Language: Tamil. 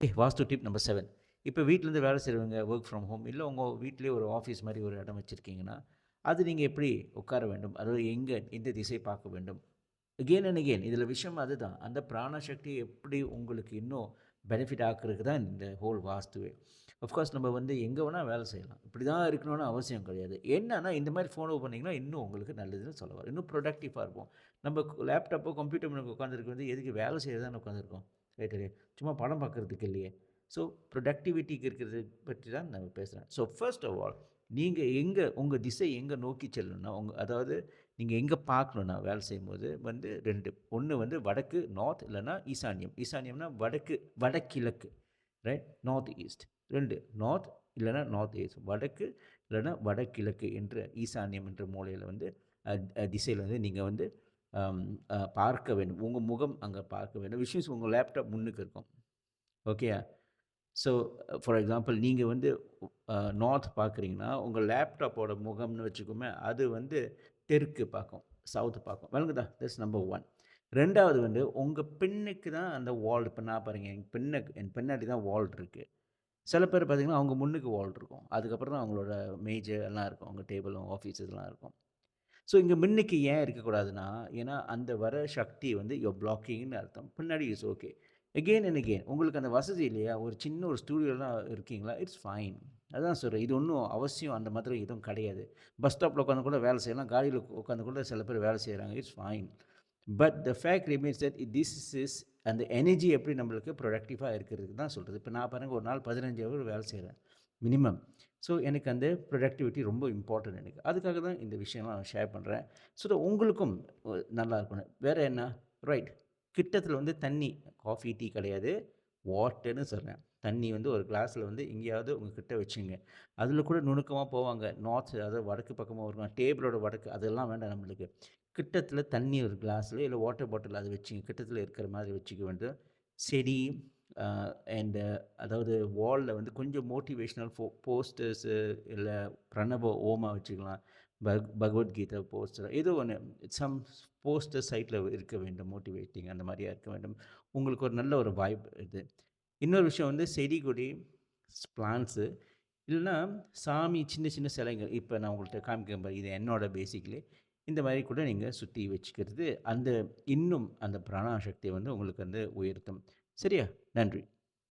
வாஸ்து டிப் நம்பர் 7. இப்போ வீட்லேருந்து வேலை செய்கிறவங்க ஒர்க் ஃப்ரம் ஹோம் இல்லை உங்கள் வீட்டிலேயே ஒரு ஆஃபீஸ் மாதிரி ஒரு இடம் வச்சுருக்கீங்கன்னா, அது நீங்கள் எப்படி உட்கார வேண்டும்? அதாவது எங்கே எந்த திசை பார்க்க வேண்டும்? அகெயின் அண்ட் அகெயின் இதில் விஷயம் அதுதான். அந்த பிராண சக்தி எப்படி உங்களுக்கு இன்னும் பெனிஃபிட் ஆக்குறதுக்கு தான் இந்த ஹோல் வாஸ்துவே. ஆஃப்கோர்ஸ் நம்ம வந்து எங்கே வேணால் வேலை செய்யலாம். இப்படி தான் இருக்கணும்னு அவசியம் கிடையாது. என்னன்னா இந்த மாதிரி ஃபோன் பண்ணிங்கன்னா இன்னும் உங்களுக்கு நல்லதுன்னு சொல்ல வரேன். இன்னும் ப்ரொடக்டிவாக இருப்போம். நம்ம லேப்டாப்போ, கம்ப்யூட்டர் முன்னாடி உட்காந்துருக்கு வந்து எதுக்கு வேலை செய்ய தானே உட்காந்துருக்கோம். ரைட்டு. சும்மா படம் பார்க்குறதுக்கு இல்லையே. ஸோ ப்ரொடக்டிவிட்டிக்கு இருக்கிறது பற்றி தான் நான் பேசுகிறேன். ஸோ ஃபர்ஸ்ட் ஆஃப் ஆல் நீங்கள் எங்கே உங்கள் திசை எங்கே நோக்கி செல்லணும்னா, அதாவது நீங்கள் எங்கே பார்க்கணுன்னா வேலை செய்யும்போது வந்து 2 ஒன்று வந்து வடக்கு நார்த் இல்லைன்னா ஈசான்யம். ஈசான்யம்னா வடகிழக்கு ரைட், நார்த் ஈஸ்ட். 2 நார்த் இல்லைன்னா நார்த் ஈஸ்ட், வடக்கு இல்லைன்னா வடகிழக்கு என்ற ஈசான்யம் என்ற மூலையில் வந்து திசையில் வந்து நீங்கள் வந்து பார்க்க வேண்டும். உங்கள் முகம் அங்கே பார்க்க வேண்டும். விஷயம் உங்கள் லேப்டாப் முன்னுக்கு இருக்கும். ஓகேயா? ஸோ ஃபார் எக்ஸாம்பிள் நீங்கள் வந்து நார்த் பார்க்குறீங்கன்னா உங்கள் லேப்டாப்போட முகம்னு வச்சுக்கோமே, அது வந்து தெற்கு பார்க்கும், சவுத்து பார்க்கும். விளங்குதா? That's number 1. 2வது வந்து உங்கள் பின்னுக்கு தான் அந்த வால். இப்போ நான் பாருங்கள், என் பின்னாடி தான் வால் இருக்குது. சில பேர் பார்த்தீங்கன்னா அவங்க முன்னுக்கு வால் இருக்கும். அதுக்கப்புறம் தான் அவங்களோட மேஜர் எல்லாம் இருக்கும். அவங்க டேபிளும் ஆஃபீஸ் இதெல்லாம் இருக்கும். ஸோ இங்கே முன்னுக்கு ஏன் இருக்கக்கூடாதுன்னா, ஏன்னா அந்த வர சக்தி வந்து பிளாக்கிங்னு அர்த்தம். பின்னாடி is okay. Again and again உங்களுக்கு அந்த வசதி இல்லையா? ஒரு சின்ன ஒரு ஸ்டூடியோலாம் இருக்கீங்களா? It's fine. அதான் சொல்கிறேன். இது ஒன்றும் அவசியம் அந்த மாதிரி எதுவும் கிடையாது. பஸ் ஸ்டாப்பில் உட்காந்து கூட வேலை செய்யலாம். காடியில் உட்காந்து கூட சில பேர் வேலை செய்கிறாங்க. It's fine. But the fact remains that this is அந்த எனர்ஜி எப்படி நம்மளுக்கு ப்ரொடக்டிவாக இருக்கிறதுக்கு தான் சொல்கிறது. இப்போ நான் பாருங்கள், ஒரு நாள் 15 ஹவர் வேலை செய்கிறேன் மினிமம். ஸோ எனக்கு அந்த ப்ரொடக்டிவிட்டி ரொம்ப இம்பார்ட்டன்ட் எனக்கு. அதுக்காக தான் இந்த விஷயம்லாம் நான் ஷேர் பண்ணுறேன். ஸோ உங்களுக்கும் நல்லா இருக்கணும். வேறு என்ன? ரைட். கிட்டத்தில் வந்து தண்ணி, காஃபி, டீ கிடையாது, வாட்டர்னு சொல்கிறேன். தண்ணி வந்து ஒரு கிளாஸில் வந்து எங்கேயாவது உங்கள் கிட்ட வச்சுங்க. அதில் கூட நுணுக்கமாக போவாங்க. நார்த், அதாவது வடக்கு பக்கமாக இருக்கும். டேபிளோட வடக்கு அதெல்லாம் வேண்டாம் நம்மளுக்கு. கிட்டத்தில் தண்ணி ஒரு கிளாஸில் இல்லை வாட்டர் பாட்டில் அதை வச்சுங்க. கிட்டத்தில் இருக்கிற மாதிரி வச்சுக்க வேண்டும். செடி அண்டு அதாவது வாலில் வந்து கொஞ்சம் மோட்டிவேஷ்னல் போஸ்டர்ஸு இல்லை பிரணவ ஓமா வச்சுக்கலாம். பகவத்கீதை போஸ்டர் ஏதோ ஒன்று, சம் போஸ்டர் சைட்டில் இருக்க வேண்டும், மோட்டிவேட்டிங் அந்த மாதிரியாக இருக்க வேண்டும். உங்களுக்கு ஒரு நல்ல ஒரு வைப் இது. இன்னொரு விஷயம் வந்து செடி கொடி, பிளான்ட்ஸு இல்லைன்னா சாமி சின்ன சின்ன சிலைகள். இப்போ நான் உங்கள்கிட்ட காமிக்கிறேன் பாரு, இது என்னோட பேசிக்லி. இந்த மாதிரி கூட நீங்கள் சுற்றி வச்சுக்கிறது அந்த இன்னும் அந்த பிராண சக்தியை வந்து உங்களுக்கு வந்து உயர்த்தும். சரியா? நன்றி.